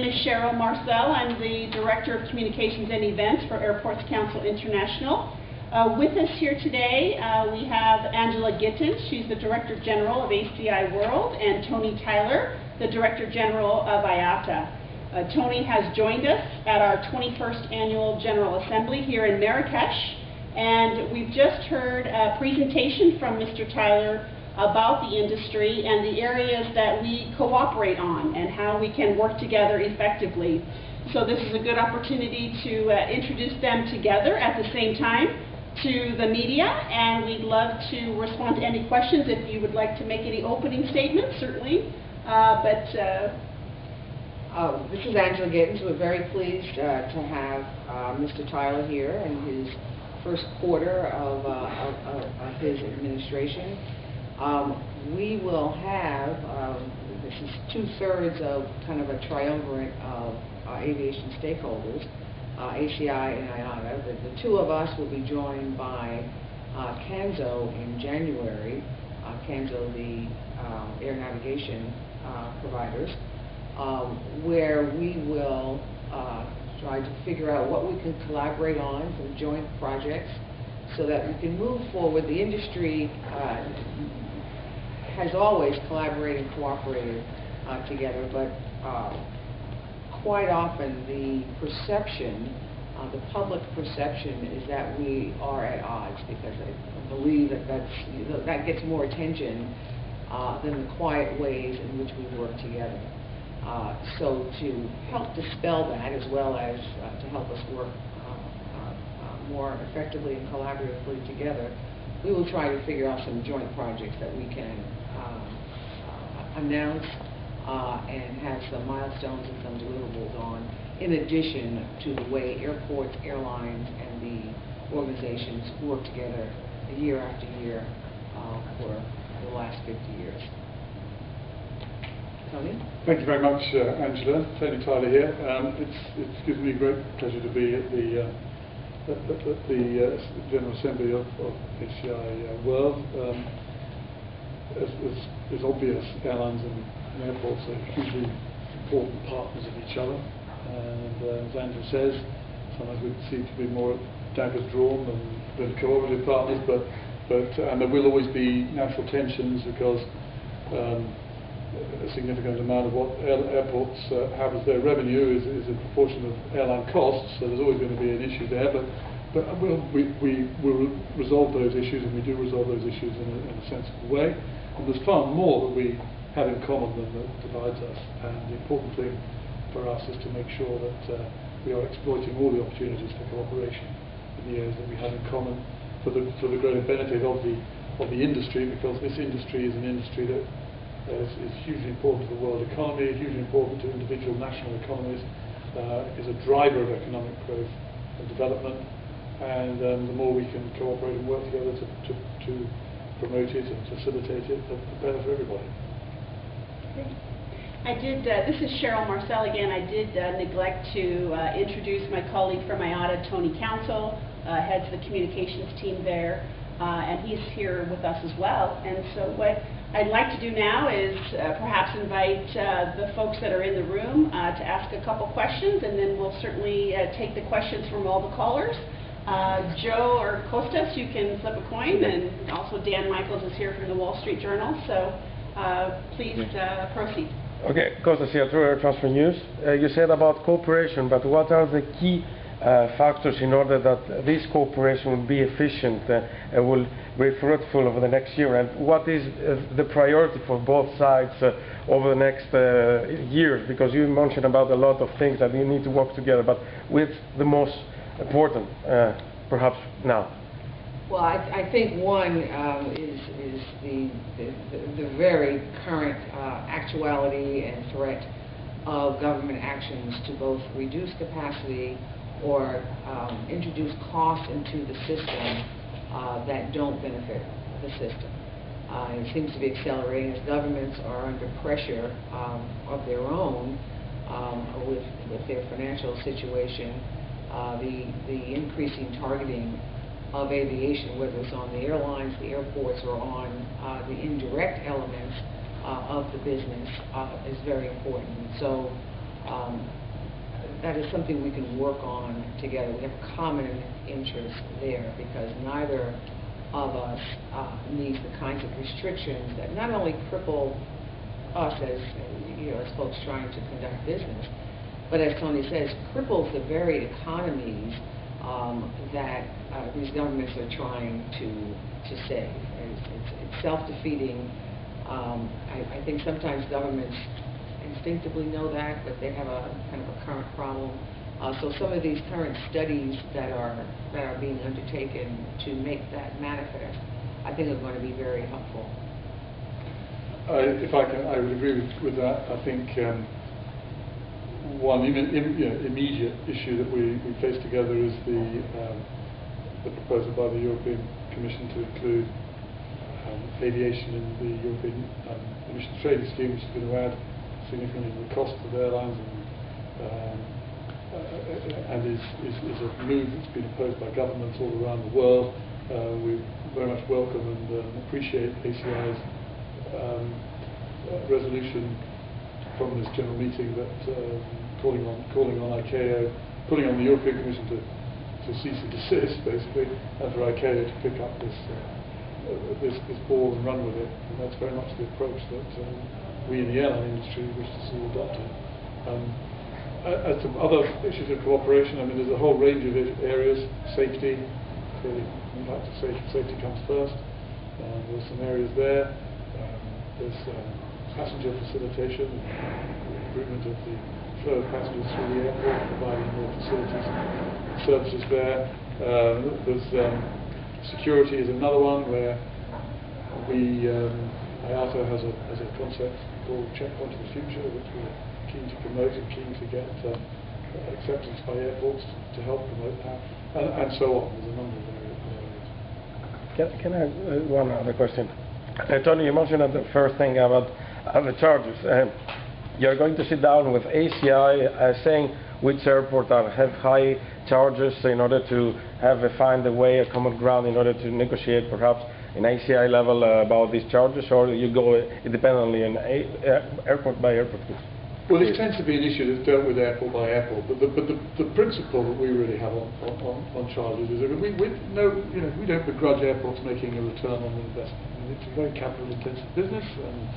name is Cheryl Marcel. I'm the Director of Communications and Events for Airports Council International. With us here today, we have Angela Gittins. She's the Director General of ACI World, and Tony Tyler, the Director General of IATA. Tony has joined us at our 21st Annual General Assembly here in Marrakesh, and we've just heard a presentation from Mr. Tyler about the industry and the areas that we cooperate on and how we can work together effectively. So this is a good opportunity to introduce them together at the same time to the media, and we'd love to respond to any questions. If you would like to make any opening statements, certainly. This is Angela Gittins. We're very pleased to have Mr. Tyler here in his first quarter of his administration. We will have, this is 2/3 of kind of a triumvirate of aviation stakeholders, ACI and IATA. The two of us will be joined by CANSO in January, CANSO, the air navigation providers, where we will try to figure out what we can collaborate on for joint projects so that we can move forward. The industry has always collaborated and cooperated together, but quite often the perception, the public perception, is that we are at odds, because I believe that gets more attention than the quiet ways in which we work together. So to help dispel that, as well as to help us work more effectively and collaboratively together, we will try to figure out some joint projects that we can announce and have some milestones and some deliverables on, in addition to the way airports, airlines, and the organizations work together year after year for the last 50 years. Tony? Thank you very much, Angela. Tony Tyler here. It gives me great pleasure to be at the General Assembly of ACI World. As obvious, airlines and airports are hugely important partners of each other, and as Angela says, sometimes we seem to be more daggers drawn than cooperative partners, and there will always be natural tensions, because a significant amount of what airports have as their revenue is a proportion of airline costs, so there's always going to be an issue there, but we will resolve those issues, and we do resolve those issues in a sensible way. And there's far more that we have in common than that divides us, and the important thing for us is to make sure that we are exploiting all the opportunities for cooperation in the areas that we have in common for the greater benefit of the industry, because this industry is an industry that is hugely important to the world economy, hugely important to individual national economies, is a driver of economic growth and development, and the more we can cooperate and work together to promote it and facilitate it, the better for everybody. This is Cheryl Marcel again. I did neglect to introduce my colleague from IATA, Tony Council, heads the communications team there, and he's here with us as well. And so what I'd like to do now is perhaps invite the folks that are in the room to ask a couple questions, and then we'll certainly take the questions from all the callers. Joe or Kostas, you can flip a coin, and also Dan Michaels is here from the Wall Street Journal, so please proceed. Okay, Kostas here, through Air Transfer News. You said about cooperation, but what are the key factors in order that this cooperation will be efficient and will be fruitful over the next year? And what is the priority for both sides over the next years? Because you mentioned about a lot of things that you need to work together, but with the most important, perhaps now. Well, I think one is the very current actuality and threat of government actions to both reduce capacity or introduce costs into the system that don't benefit the system. It seems to be accelerating as governments are under pressure of their own with their financial situation. The increasing targeting of aviation, whether it's on the airlines, the airports, or on the indirect elements of the business, is very important. So that is something we can work on together. We have a common interest there because neither of us needs the kinds of restrictions that not only cripple us as as folks trying to conduct business, but as Tony says, cripples the very economies that these governments are trying to save. It's self-defeating. I think sometimes governments instinctively know that, but they have a kind of a current problem. So some of these current studies that are being undertaken to make that manifest, I think are going to be very helpful. If I can, I would agree with that. I think one immediate issue that we face together is the proposal by the European Commission to include aviation in the European Emissions Trading Scheme, which is going to add significantly to the cost of airlines and is a move that's been opposed by governments all around the world. We very much welcome and appreciate ACI's resolution from this general meeting that calling on ICAO, calling on the European Commission to cease and desist, basically, and for ICAO to pick up this ball and run with it. And that's very much the approach that we in the airline industry wish to see adopted. As to other issues of cooperation, I mean, there's a whole range of areas. Safety, clearly, we'd like to say safety comes first. There's some areas there. There's passenger facilitation, improvement of the flow of passengers through the airport, providing more facilities and services there. There's security is another one where IATA has a concept called Checkpoint of the Future, which we're keen to promote and keen to get acceptance by airports to help promote that, and so on. There's a number of areas. Can I have one other question? Tony, you mentioned at the first thing about the charges. You're going to sit down with ACI saying which airports have high charges in order to find a way, a common ground in order to negotiate perhaps in ACI level about these charges, or you go independently in airport by airport? Well, this tends to be an issue that's dealt with airport by airport, but the principle that we really have on charges is that we don't begrudge airports making a return on investment. I mean, it's a very capital-intensive business, and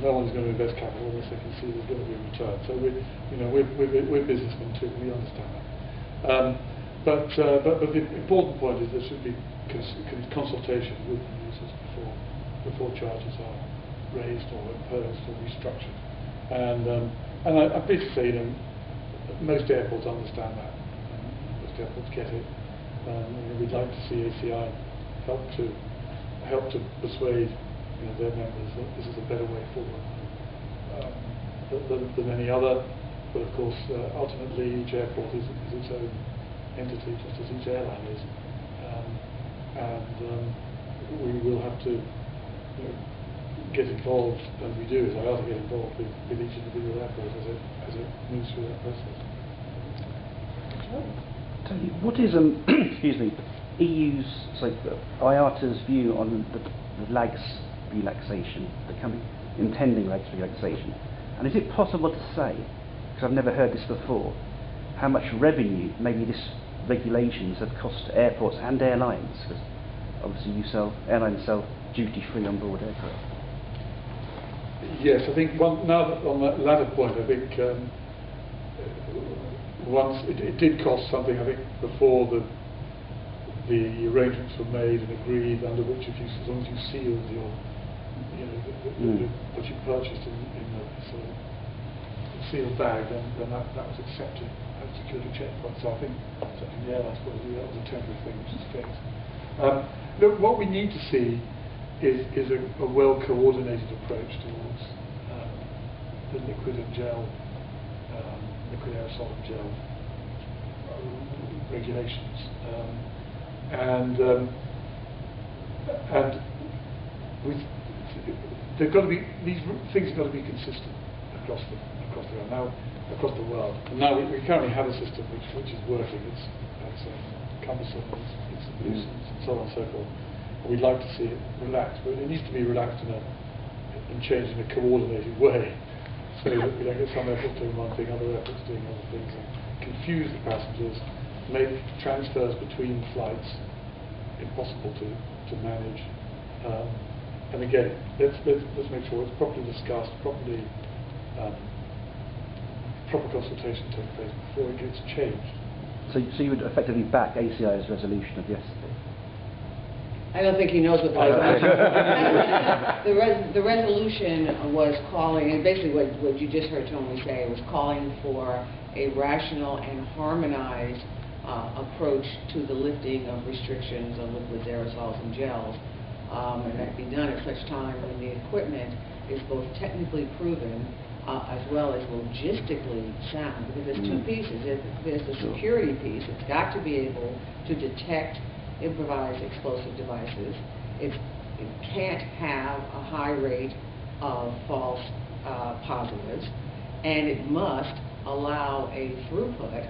no one's going to invest capital unless they can see there's going to be a return. So we're businessmen too. We understand that. But the important point is there should be consultation with the users before charges are raised or imposed or restructured. And I'm pleased to say, most airports understand that. Most airports get it. We'd like to see ACI help to persuade their members that this is a better way forward than any other. But of course, ultimately, each airport is its own entity, just as each airline is. We will have to get involved, as we do, as IATA get involved with each individual airport as it moves through that process. Tony, what is excuse me, IATA's view on the lags relaxation, impending lags relaxation? And is it possible to say, because I've never heard this before, how much revenue maybe this regulations have cost to airports and airlines? Because obviously airlines sell duty-free on board aircraft. Yes, I think now that on that latter point, I think once it did cost something. I think before the arrangements were made and agreed, under which as long as you sealed your, what you purchased in the sort of sealed bag, then that was accepted as security checkpoint. So I think certainly the airlines point of view, that was a temporary thing which is fixed. Look, what we need to see is a well-coordinated approach towards the liquid and gel, liquid aerosol and gel regulations, and they've got to be, these things have got to be consistent across the world. And now we currently have a system which is working. It's cumbersome, it's a nuisance, and so on and so forth. We'd like to see it relaxed, but it needs to be relaxed and changed in a coordinated way, so that we don't get some airports doing one thing, other airports doing other things, and confuse the passengers, make transfers between flights impossible to manage. And again, let's make sure it's properly discussed, proper consultation takes place before it gets changed. So you would effectively back ACI's resolution of yesterday? I don't think he knows what the resolution. The resolution was calling, and basically what you just heard Tony say, was calling for a rational and harmonized approach to the lifting of restrictions on liquids, aerosols, and gels, and that be done at such time when the equipment is both technically proven as well as logistically sound. Because there's two pieces. There's the security piece. It's got to be able to detect improvised explosive devices. It can't have a high rate of false positives, and it must allow a throughput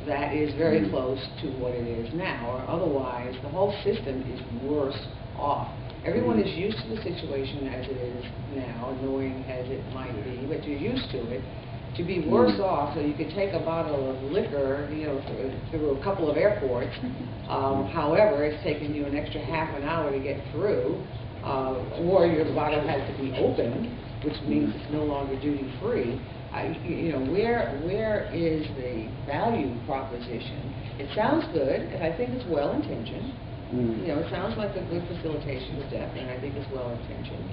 that is very close to what it is now, or otherwise the whole system is worse off. Everyone is used to the situation as it is now, annoying as it might be, but you're used to it. To be worse off, so you could take a bottle of liquor, through a couple of airports. However, it's taken you an extra half an hour to get through, or your bottle has to be opened, which means it's no longer duty free. Where is the value proposition? It sounds good, and I think it's well intentioned. It sounds like a good facilitation step, and I think it's well intentioned,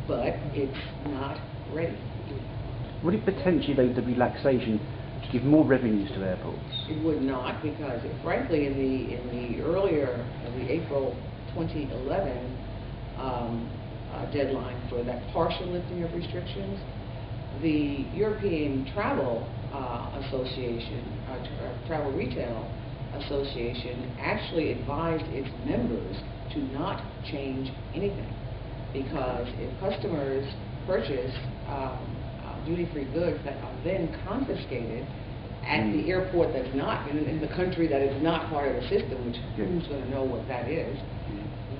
but it's not ready. Would it potentially, though, the relaxation to give more revenues to airports? It would not, because frankly, in the earlier, the April 2011 deadline for that partial lifting of restrictions, the European Travel Association, Travel Retail Association, actually advised its members to not change anything, because if customers purchase duty-free goods that are then confiscated at the airport that's not, in the country that is not part of the system, which who's going to know what that is,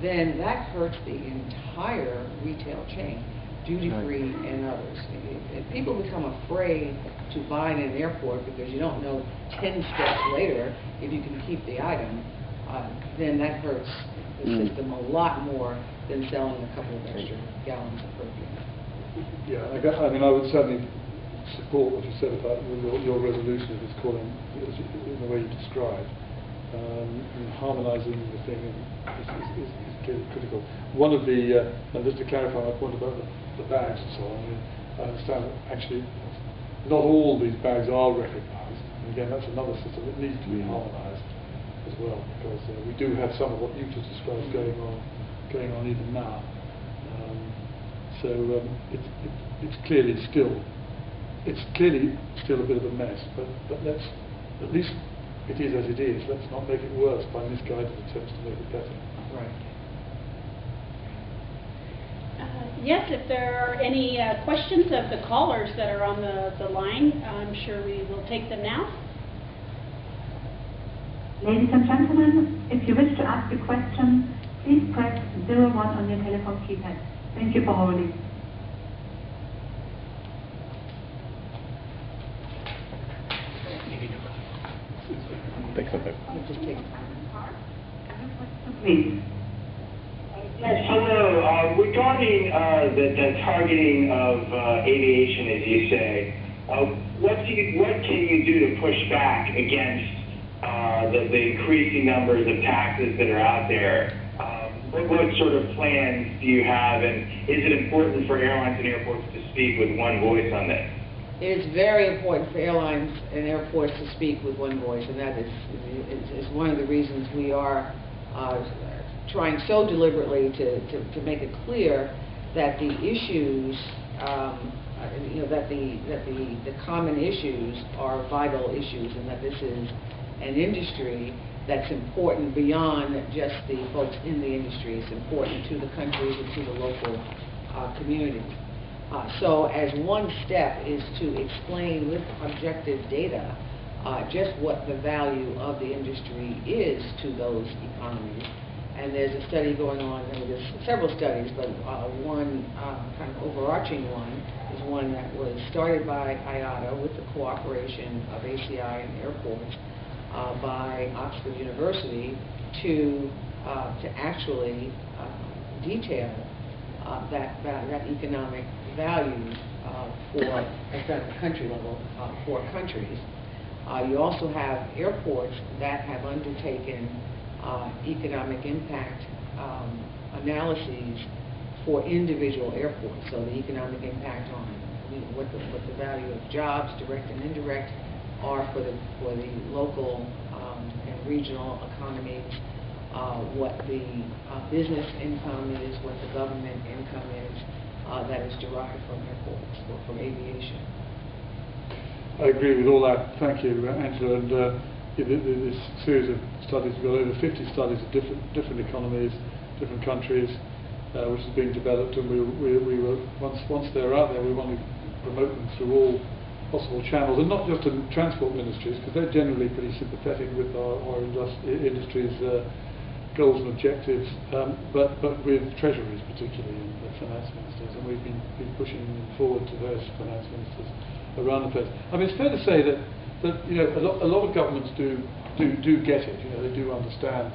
then that hurts the entire retail chain, duty-free and others. If people become afraid to buy in an airport because you don't know 10 steps later if you can keep the item, then that hurts the system a lot more than selling a couple of extra gallons of perfume. Yeah, I would certainly support what you said about your resolution of this calling in the way you described. Harmonising the thing is clearly critical. One of the, and just to clarify my point about the bags and so on, I understand that actually not all these bags are recognised. And again, that's another system that needs to be harmonised as well, because we do have some of what you just described going on even now. So it's clearly still a bit of a mess, but let's, at least it is as it is. Let's not make it worse by misguided attempts to make it better. Right. Yes, if there are any questions of the callers that are on the line, I'm sure we will take them now. Ladies and gentlemen, if you wish to ask a question, please press 01 on your telephone keypad. Thank you for holding. Please. Yes, hello. Regarding the targeting of aviation, as you say, what can you do to push back against the increasing numbers of taxes that are out there? What sort of plans do you have, and is it important for airlines and airports to speak with one voice on this? It is very important for airlines and airports to speak with one voice, and that is one of the reasons we are trying so deliberately to make it clear that the issues, that the common issues are vital issues, and that this is an industry that's important beyond just the folks in the industry. It's important to the countries and to the local communities. So as one step is to explain with objective data just what the value of the industry is to those economies. And there's a study going on, I mean, there's several studies, but one kind of overarching one is one that was started by IATA with the cooperation of ACI and airports by Oxford University to actually detail that economic value at the country level for countries. You also have airports that have undertaken economic impact analyses for individual airports. So the economic impact on what the value of jobs, direct and indirect, are for the local and regional economies, what the business income is, what the government income is that is derived from airports or from aviation. I agree with all that. Thank you, Angela. And this series of studies, we've got over 50 studies of different economies, different countries, which is being developed. And we will once they're out there, we want to promote them through all possible channels, and not just in transport ministries, because they're generally pretty sympathetic with our industry's goals and objectives, but with treasuries particularly, and the finance ministers, and we've been pushing them forward to various finance ministers around the place. I mean, it's fair to say that you know, a lot of governments do get it. You know, they do understand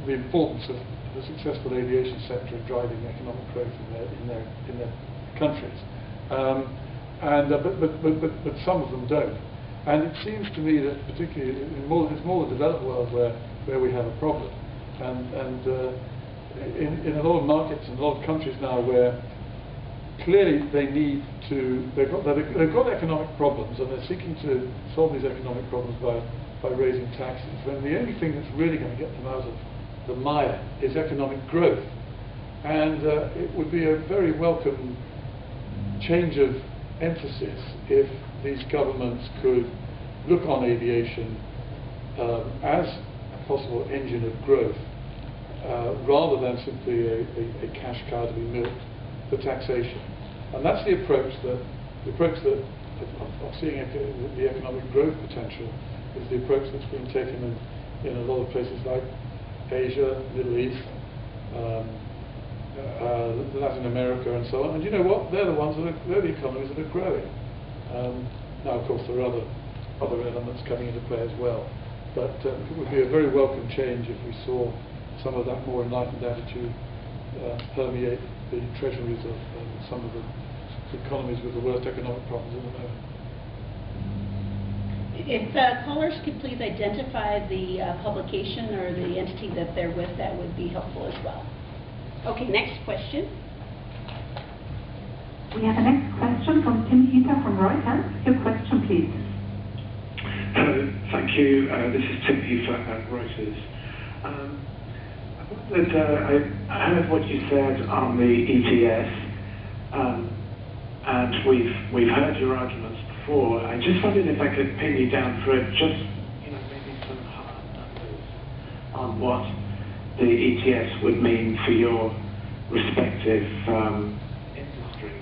the importance of the successful aviation sector in driving economic growth in their countries. But some of them don't. And it seems to me that particularly it's more the developed world where we have a problem. And in a lot of markets and a lot of countries now where clearly they've got economic problems, and they're seeking to solve these economic problems by raising taxes, when the only thing that's really going to get them out of the mire is economic growth. And it would be a very welcome change of emphasis if these governments could look on aviation as a possible engine of growth, rather than simply a cash cow to be milked for taxation. And that's the approach that of seeing the economic growth potential is the approach that's being taken in a lot of places like Asia, Middle East, Latin America, and so on. And you know what? They're the economies that are growing. Now, of course, there are other elements coming into play as well. But it would be a very welcome change if we saw some of that more enlightened attitude permeate the treasuries of some of the economies with the worst economic problems at the moment. If callers could please identify the publication or the entity that they're with, that would be helpful as well. Okay, next question. We have a next question from Tim Heater from Reuters. Your question, please. Hello, thank you. This is Tim Heater at Reuters. I heard what you said on the ETS, and we've heard your arguments before. I just wondered if I could pin you down for just, maybe some hard numbers on what the ETS would mean for your respective industry.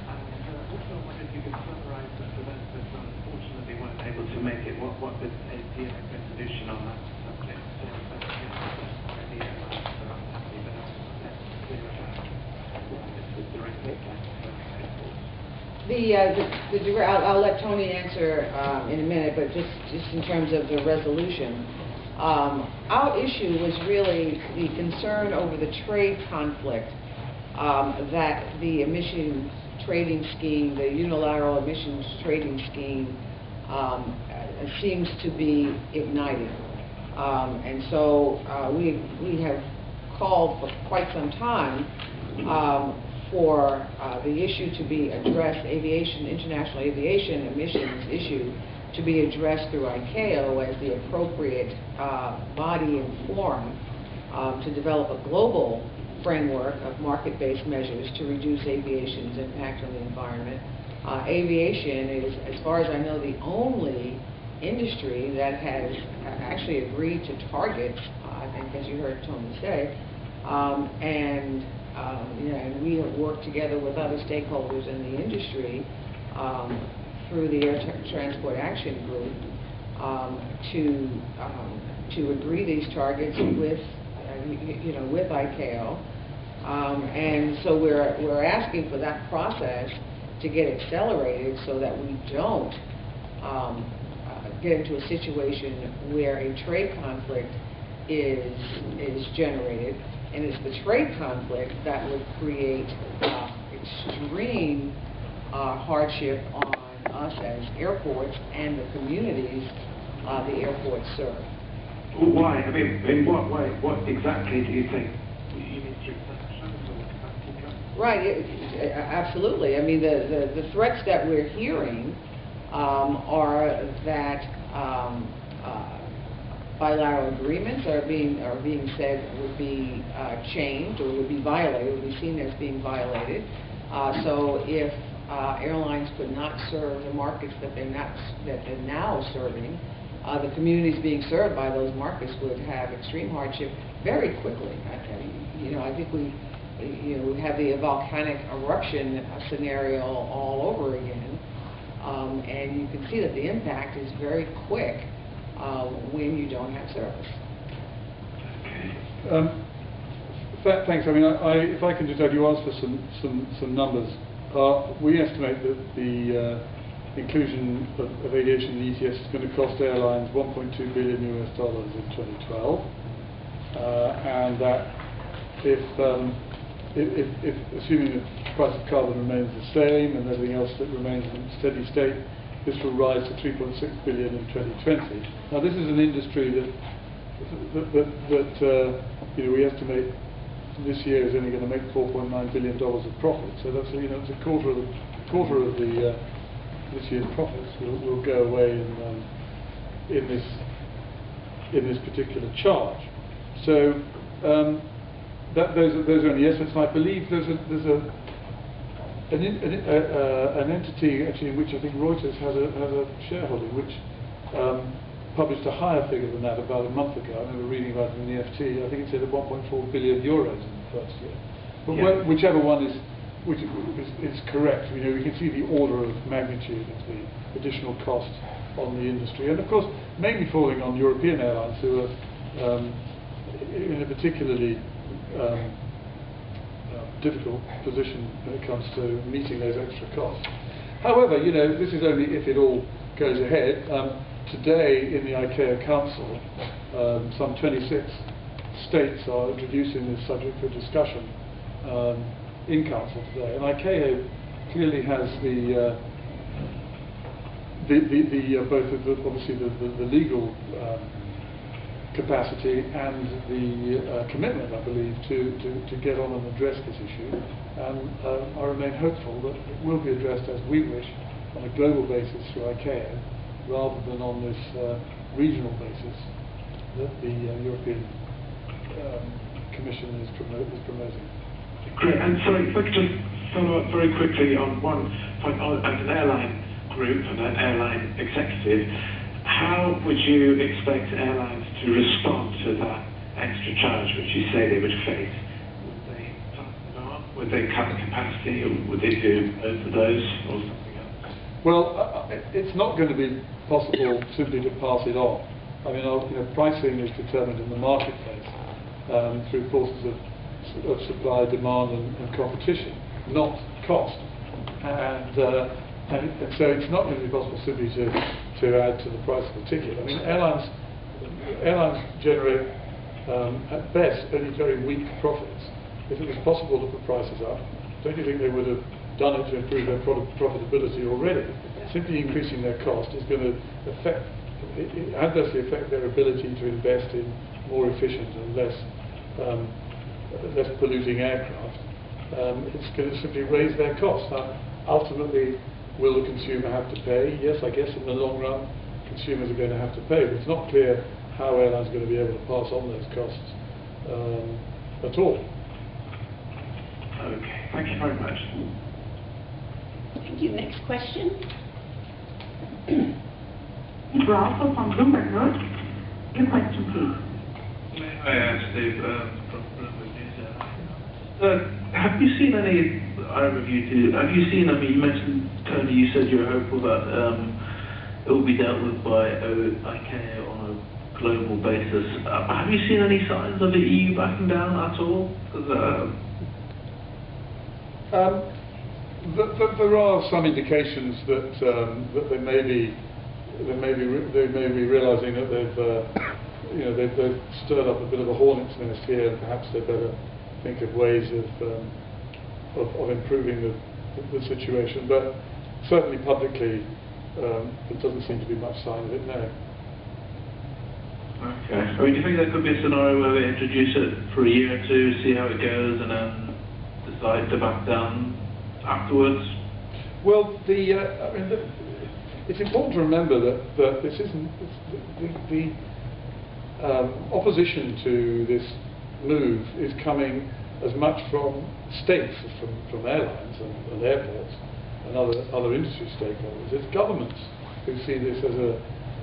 And also wondered if you could summarize for those that unfortunately weren't able to make it, what the ACI resolution on that subject says. The airlines are unhappy, but that's clear about what is the direct impact of airports. I'll let Tony answer in a minute, but just in terms of the resolution, our issue was really the concern over the trade conflict that the emissions trading scheme, the unilateral emissions trading scheme, seems to be igniting. And so we have called for quite some time for the issue to be addressed, international aviation emissions issue, to be addressed through ICAO as the appropriate body and forum to develop a global framework of market-based measures to reduce aviation's impact on the environment. Aviation is, as far as I know, the only industry that has actually agreed to targets, I think, as you heard Tony say, and we have worked together with other stakeholders in the industry through the Air Transport Action Group to agree these targets with, with ICAO. And so we're asking for that process to get accelerated so that we don't get into a situation where a trade conflict is generated, and it's the trade conflict that would create extreme hardship on us as airports and the communities the airports serve. Why? I mean, in what way? What exactly do you think? You mean through sanctions or capacity cuts? Right, absolutely. I mean, the threats that we're hearing are that bilateral agreements are being said would be changed or would be violated, would be seen as being violated. So if airlines could not serve the markets that they're now serving, the communities being served by those markets would have extreme hardship very quickly. I think we have the volcanic eruption scenario all over again, and you can see that the impact is very quick when you don't have service. Thanks. I mean, if I can just add, you asked for some numbers. We estimate that the inclusion of aviation in the ETS is going to cost airlines $1.2 billion in 2012, and that if assuming the price of carbon remains the same and everything else that remains in steady state, this will rise to $3.6 billion in 2020. Now, this is an industry that we estimate this year is only going to make $4.9 billion of profit. So that's it's a quarter of this year's profits will go away in this particular charge. So those are only estimates. And I believe there's an entity actually in which I think Reuters has a shareholding, which published a higher figure than that about a month ago. I remember reading about it in the FT. I think it said 1.4 billion euros in the first year. But whichever one is correct, we can see the order of magnitude of the additional cost on the industry, and of course mainly falling on European airlines who are in a particularly difficult position when it comes to meeting those extra costs. However, this is only if it all goes ahead. Today in the ICAO Council, some 26 states are introducing this subject for discussion in Council today, and ICAO clearly has obviously the legal capacity and the commitment, I believe, to get on and address this issue, and I remain hopeful that it will be addressed as we wish on a global basis through ICAO, rather than on this regional basis that the European Commission is promoting. Great. And sorry, if I could just follow up very quickly on one point. As an airline group and an airline executive, how would you expect airlines to respond to that extra charge which you say they would face? Would they pass it on? Would they cut the capacity, or would they do overdose or something else? Well, it's not going to be possible simply to pass it on. I mean, pricing is determined in the marketplace through forces of supply, demand, and competition, not cost. And so it's not going to be possible simply to add to the price of a ticket. I mean, airlines generate at best only very weak profits. If it was possible to put prices up, don't you think they would have done it to improve their profitability already? Simply increasing their cost is going to adversely affect their ability to invest in more efficient and less polluting aircraft. It's going to simply raise their costs. Now, ultimately, will the consumer have to pay? Yes, I guess in the long run, consumers are going to have to pay, but it's not clear how airlines are going to be able to pass on those costs at all. Okay, thank you very much. Thank you. Next question. Ralph from Bloomberg News. Your question, please. Hi, Steve from Bloomberg News. Have you seen any? I mean, you mentioned, Tony, you said you were hopeful that it will be dealt with by IATA on a global basis. Have you seen any signs of the EU backing down at all? 'Cause, there are some indications that they may be realising that they've stirred up a bit of a hornet's nest here, and perhaps they better think of ways of improving the situation. But certainly publicly, there doesn't seem to be much sign of it now. Okay. I mean, do you think there could be a scenario where they introduce it for a year or two, see how it goes, and then decide to back down afterwards? Well, it's important to remember that this isn't the opposition to this move is coming as much from states as from airlines and airports and other industry stakeholders. It's governments who see this as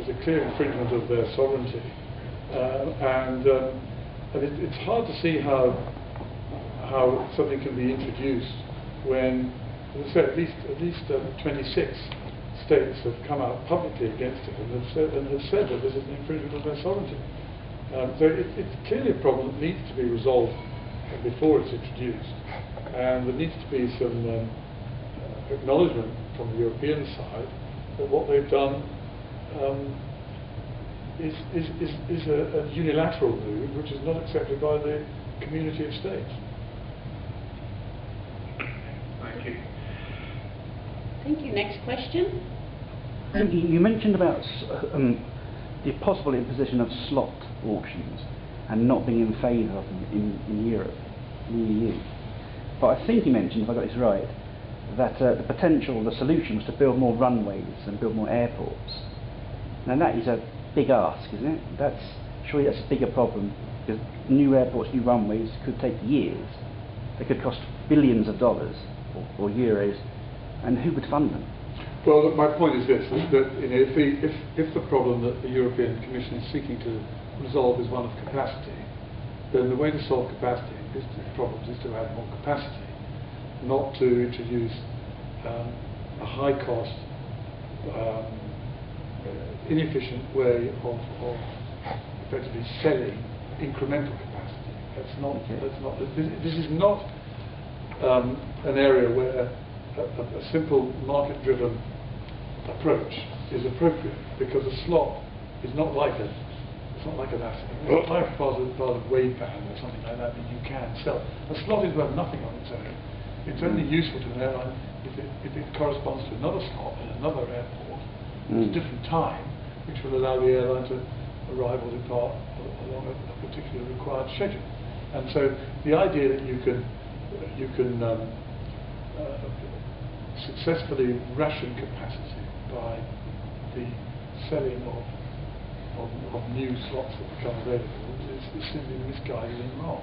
a clear infringement of their sovereignty, and it's hard to see how something can be introduced when, as I said, at least 26 states have come out publicly against it and have said that this is an infringement of their sovereignty. So it's clearly a problem that needs to be resolved before it's introduced, and there needs to be some acknowledgement from the European side that what they've done is a unilateral move which is not accepted by the community of states. Thank you. Thank you. Next question. You mentioned about the possible imposition of slot auctions and not being in favour of them in Europe, in the EU. But I think you mentioned, if I got this right, that the solution was to build more runways and build more airports. Now that is a big ask, isn't it? Surely that's a bigger problem, because new airports, new runways could take years. They could cost billions of dollars or euros, and who would fund them? Well, look, my point is this: is that if the problem that the European Commission is seeking to resolve is one of capacity, then the way to solve capacity problems is to add more capacity, not to introduce a high-cost, inefficient way of effectively selling incremental capacity. This is not an area where a simple market-driven approach is appropriate, because a slot is not like an asset. It's not like part of wave band or something like that you can sell. A slot is worth nothing on its own. It's only useful to an airline if it corresponds to another slot in another airport at a different time, which will allow the airline to arrive or depart along a particular required schedule. And so the idea that you can successfully ration capacity by the selling of new slots that become available is simply misguided and wrong.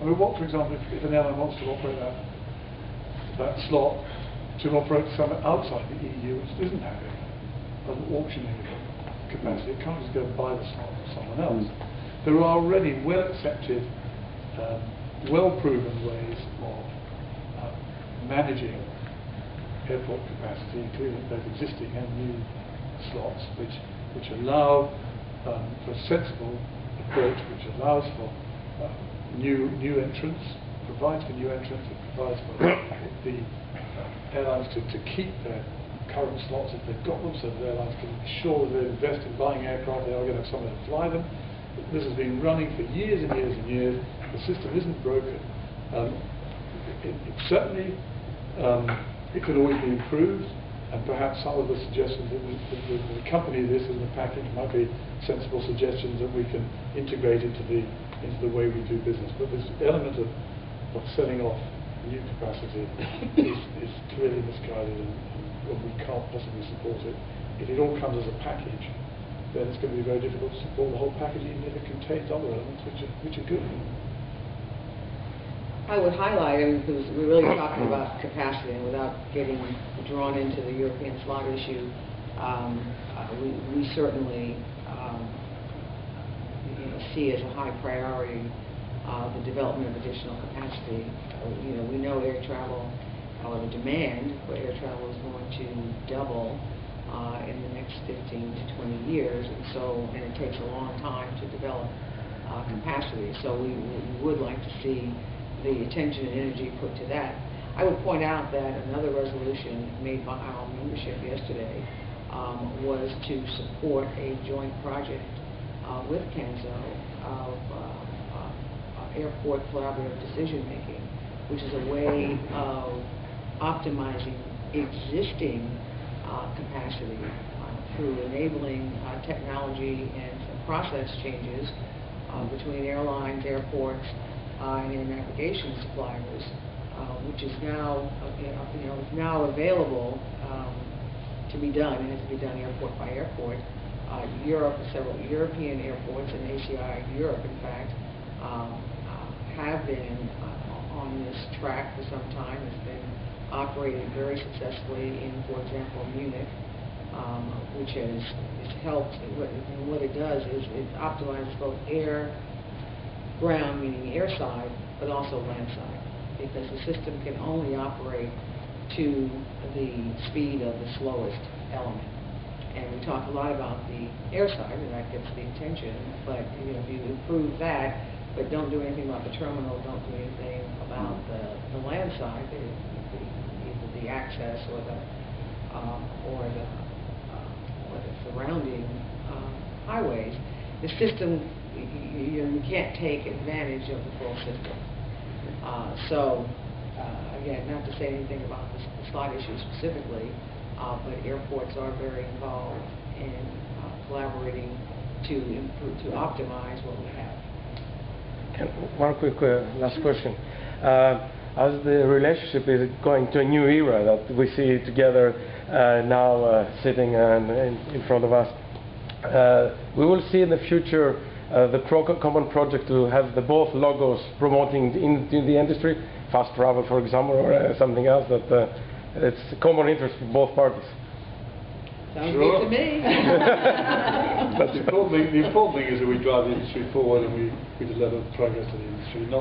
I mean, what, for example, if an airline wants to operate that slot to operate somewhere outside the EU which doesn't have an auctioning capacity, it can't just go and buy the slot from someone else. There are already well-accepted, well-proven ways of managing airport capacity, including both existing and new slots, which allow for a sensible approach, which allows for new entrants, provides for new entrants, it provides for the airlines to keep their current slots if they've got them, so that airlines can be sure that they invest in buying aircraft, they are going to have somewhere to fly them. This has been running for years and years and years. The system isn't broken. Certainly, it could always be improved, and perhaps some of the suggestions that accompany this in the package might be sensible suggestions that we can integrate into the way we do business. But this element of selling off new capacity is clearly misguided, and we can't possibly support it. If it all comes as a package, then it's going to be very difficult to support the whole package, even if it contains other elements which are good. I would highlight, because we're really talking about capacity, and without getting drawn into the European slot issue, we certainly see as a high priority the development of additional capacity. We know air travel, or the demand for air travel is going to double in the next 15 to 20 years, and it takes a long time to develop capacity. So we would like to see the attention and energy put to that. I would point out that another resolution made by our membership yesterday was to support a joint project with Kenzo of airport collaborative decision-making, which is a way of optimizing existing capacity through enabling technology and some process changes between airlines, airports, and air navigation suppliers, which is now, is now available to be done. It has to be done airport by airport. Several European airports, and ACI Europe, in fact, have been on this track for some time. It's been operated very successfully in, for example, Munich, which has helped. What it does is it optimizes both air, ground, meaning air side, but also land side, because the system can only operate to the speed of the slowest element. And we talk a lot about the air side, and that gets the attention, but if you improve that, but don't do anything about the terminal, don't do anything about the land side, either the access or the surrounding highways, the system, you can't take advantage of the full system. Again, not to say anything about the slot issue specifically, but airports are very involved in collaborating to improve, to optimize what we have. One quick last question. As the relationship is going to a new era that we see together now sitting in front of us, we will see in the future the common project to have both logos promoting into the industry, fast travel, for example, or something else that it's a common interest for both parties. Sounds good to me. But the important thing is that we drive the industry forward and we deliver progress to the industry. It's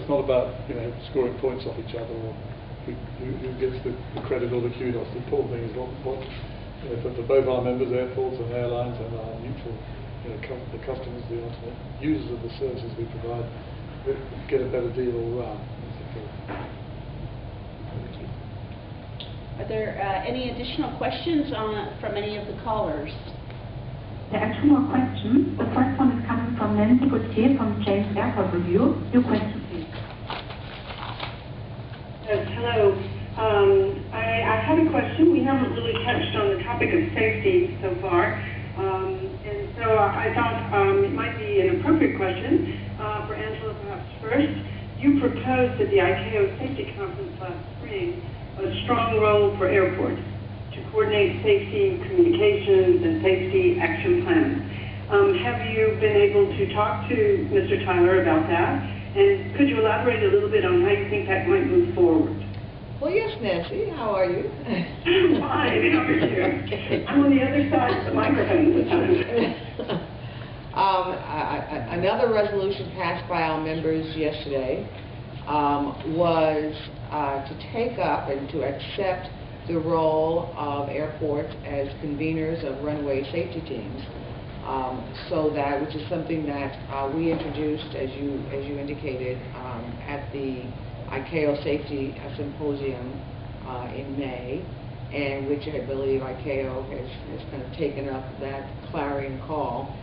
not about scoring points off each other or who gets the credit or the kudos. The important thing is what for both our members, airports and airlines, and our mutual, the customers, the ultimate users of the services we provide, get a better deal all round. Are there any additional questions from any of the callers? There are two more questions. The first one is coming from Nancy Gauthier from James Airport Review. Your question, please. Yes, hello. I have a question. We haven't really touched on the topic of safety so far, and so I thought it might be an appropriate question for Angela perhaps first. You proposed at the ICAO Safety Conference last spring a strong role for airports to coordinate safety communications and safety action plans. Have you been able to talk to Mr. Tyler about that? And could you elaborate a little bit on how you think that might move forward? Well, yes, Nancy. How are you? Fine. How are you? I'm on the other side of the microphone this time. Another resolution passed by our members yesterday was to take up and to accept the role of airports as conveners of runway safety teams, which is something that we introduced, as you indicated, at the ICAO Safety Symposium in May, and which I believe ICAO has kind of taken up that clarion call.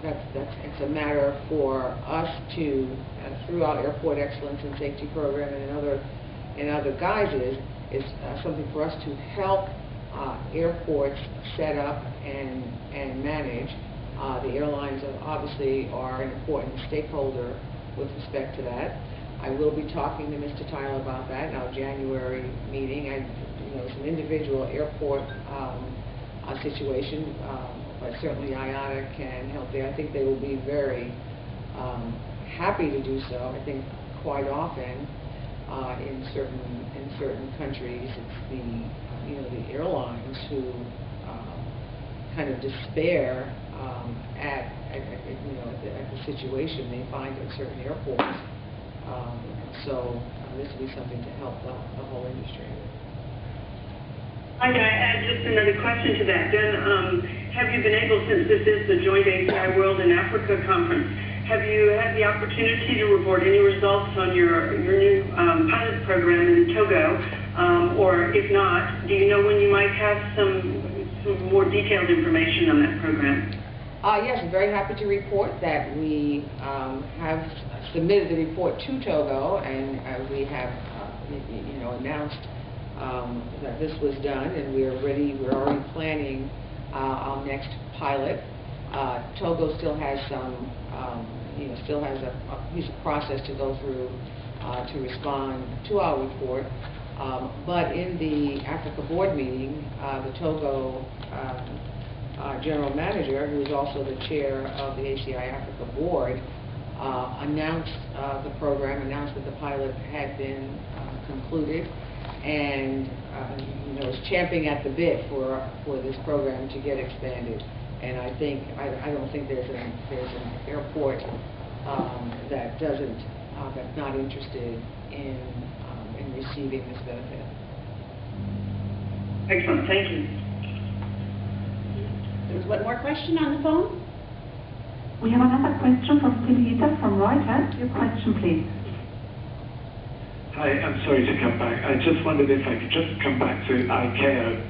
It's a matter for us to, through our Airport Excellence and Safety Program and in other guises, is something for us to help airports set up and manage. The airlines obviously are an important stakeholder with respect to that. I will be talking to Mr. Tyler about that in our January meeting. It's an individual airport situation, but certainly IATA can help there. I think they will be very happy to do so. I think quite often in certain countries, it's the airlines who kind of despair at the situation they find at certain airports So this will be something to help the whole industry. I'd add just another question to that. Then, have you been able, since this is the joint ACI World and Africa Conference, have you had the opportunity to report any results on your new pilot program in Togo? Or if not, do you know when you might have some more detailed information on that program? Yes, I'm very happy to report that we have submitted the report to Togo, and we have, announced that this was done, and we're already planning our next pilot. Togo still has some, still has a piece of process to go through to respond to our report. But in the Africa board meeting, the Togo general manager, who is also the chair of the ACI Africa board, announced the program, announced that the pilot had been concluded, and is champing at the bit for this program to get expanded. And I don't think there's an airport that's not interested in receiving this benefit. Excellent, thank you. There was one more question on the phone. We have another question from Peter from Reuters. Your question, please. Hi, I'm sorry to come back. I just wondered if I could just come back to ICAO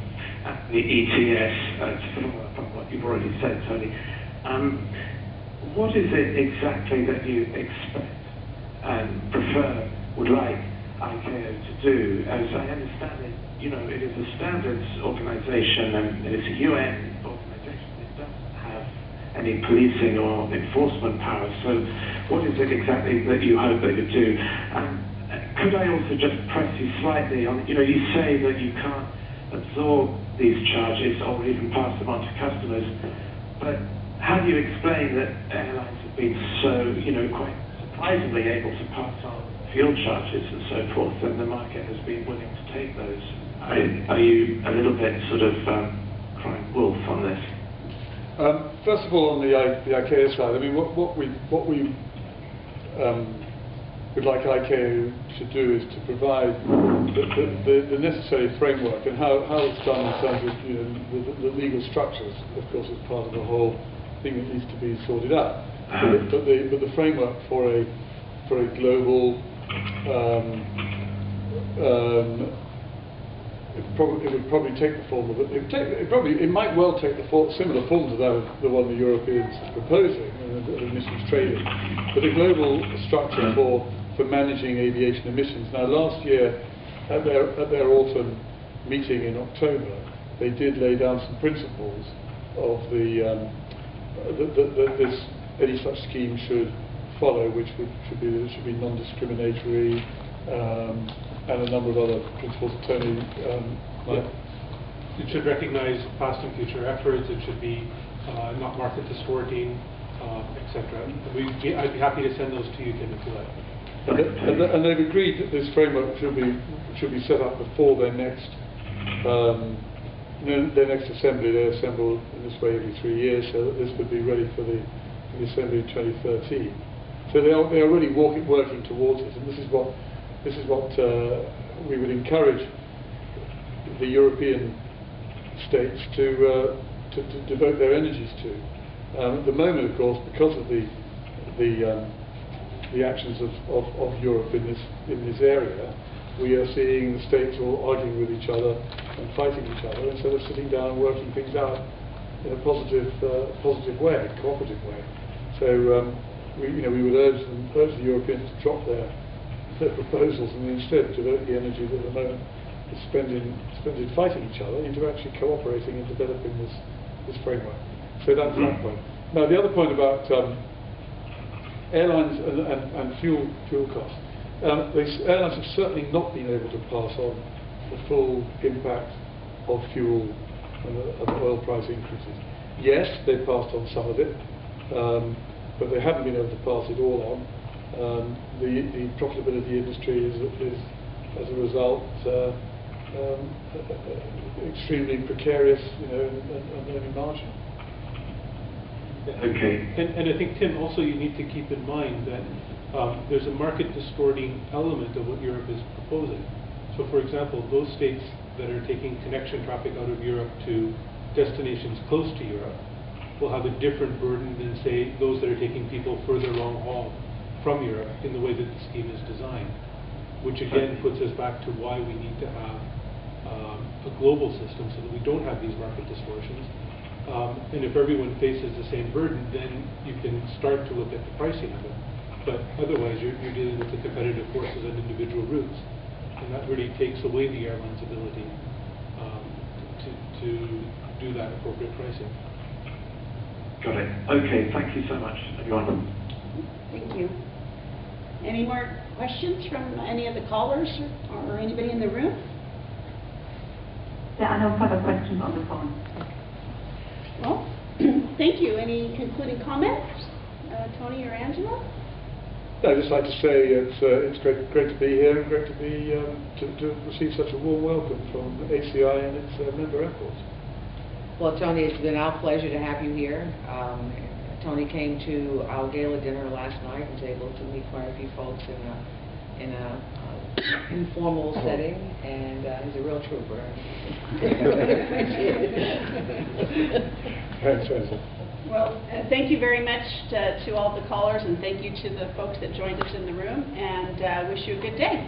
and the ETS, to follow up on what you've already said, Tony. What is it exactly that you expect and prefer, would like ICAO to do? As I understand it, it is a standards organization and it's a UN organization. It doesn't have any policing or enforcement powers. So what is it exactly that you hope they would do? Could I also just press you slightly on, you say that you can't absorb these charges or even pass them on to customers, but how do you explain that airlines have been so, quite surprisingly able to pass on fuel charges and so forth, and the market has been willing to take those? Are you a little bit sort of crying wolf on this? First of all, on the ICAO side, I mean, what we would like ICAO to do is to provide the necessary framework, and how it's done in terms of the legal structures, of course, is part of the whole thing that needs to be sorted out. But the framework for a global it would probably take the form of it might well take the similar form to that of the one the Europeans are proposing, emissions trading, but a global structure for managing aviation emissions. Now, last year at their autumn meeting in October, they did lay down some principles of that any such scheme should follow, which should be non-discriminatory, and a number of other principles. Tony, it should recognize past and future efforts. It should be not market distorting, etc. I'd be happy to send those to you, Tim, if you like. And they've agreed that this framework should be set up before their next assembly. They assemble in this way every 3 years, so that this would be ready for the assembly in 2013. So they are already working towards it, and this is what we would encourage the European states to devote their energies to. At the moment, of course, because of the actions of Europe in this area, we are seeing the states all arguing with each other and fighting each other instead of sitting down and working things out in a positive way, cooperative way. So we would urge the Europeans to drop their proposals and instead devote the energy that at the moment is spent in fighting each other into actually cooperating and developing this framework. So that's that point. Now, the other point about airlines and fuel costs. Airlines have certainly not been able to pass on the full impact of fuel and oil price increases. Yes, they passed on some of it, but they haven't been able to pass it all on. The profitability of the industry is as a result, extremely precarious, and only marginal. Okay. And I think, Tim, also you need to keep in mind that there's a market distorting element of what Europe is proposing. So for example, those states that are taking connection traffic out of Europe to destinations close to Europe will have a different burden than, say, those that are taking people further long haul from Europe in the way that the scheme is designed, which again puts us back to why we need to have a global system so that we don't have these market distortions. And if everyone faces the same burden, then you can start to look at the pricing of it. But otherwise, you're dealing with the competitive forces on individual routes, and that really takes away the airline's ability to do that appropriate pricing. Got it. Okay, thank you so much, everyone. Thank you. Any more questions from any of the callers or anybody in the room? There are no further questions on the phone. Well, thank you. Any concluding comments, Tony or Angela? I'd just like to say it's great to be here and great to be to receive such a warm welcome from ACI and its member airports. Well, Tony, it's been our pleasure to have you here. Tony came to our gala dinner last night and was able to meet quite a few folks in a informal setting, and he's a real trooper. Thanks, Angela. Well, thank you very much to all the callers, and thank you to the folks that joined us in the room, and wish you a good day.